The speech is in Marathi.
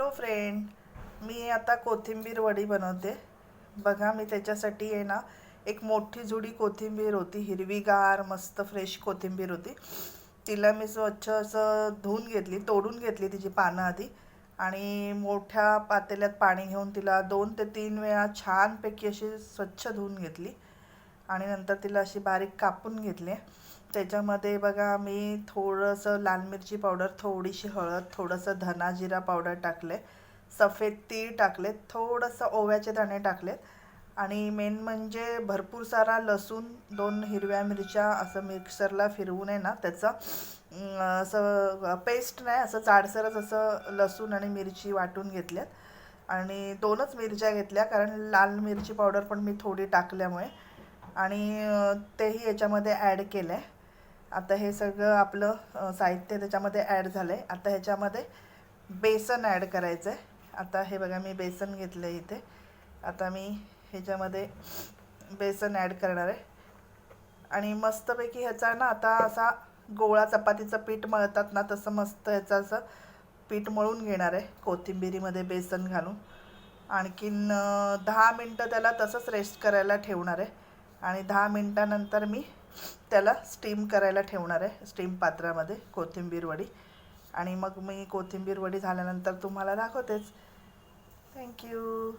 हॅलो फ्रेंड, मी आता कोथिंबीर वडी बनवते. बघा, मी त्याच्यासाठी आहे ना, एक मोठी जुडी कोथिंबीर होती, हिरवीगार मस्त फ्रेश कोथिंबीर होती. तिला मी स्वच्छ असं धुवून घेतली, तोडून घेतली तिची पानं आधी, आणि मोठ्या पातेल्यात पाणी घेऊन तिला 2 ते 3 वेळा छानपैकी अशी स्वच्छ धुवून घेतली. आणि नंतर तिला अशी बारीक कापून घेतली. त्याच्यामध्ये बघा, मी थोडंसं लाल मिरची पावडर, थोडीशी हळद, थोडंसं धना जिरा पावडर टाकले, सफेद तीळ टाकलेत, थोडंसं ओव्याचे दाणे टाकलेत, आणि मेन म्हणजे भरपूर सारा लसूण, 2 हिरव्या मिरच्या असं मिक्सरला फिरवून आहे ना त्याचं असं पेस्ट नाही, असं जाडसरच असं लसूण आणि मिरची वाटून घेतल्यात. आणि 2च मिरच्या घेतल्या, कारण लाल मिरची पावडर पण मी थोडी टाकल्यामुळे. आणि तेही याच्यामध्ये ॲड केलं आहे. आता हे सगळं आपलं साहित्य त्याच्यामध्ये ॲड झालं आहे. आता ह्याच्यामध्ये बेसन ॲड करायचं आहे. आता हे बघा, मी बेसन घेतलं आहे इथे. आता मी ह्याच्यामध्ये बेसन ॲड करणार आहे. आणि मस्तपैकी ह्याचा ना आता असा गोळा, चपातीचं पीठ मळतात ना तसं मस्त ह्याचं असं पीठ मळून घेणार आहे, कोथिंबिरीमध्ये बेसन घालून. आणखीन 10 मिनटं त्याला तसंच रेस्ट करायला ठेवणार आहे. आणि 10 मिनटानंतर मी त्याला स्टीम करायला ठेवणार आहे, स्टीम पात्रामध्ये, कोथिंबीर वडी. आणि मग मी कोथिंबीर वडी झाल्यानंतर तुम्हाला दाखवतेच. थँक्यू.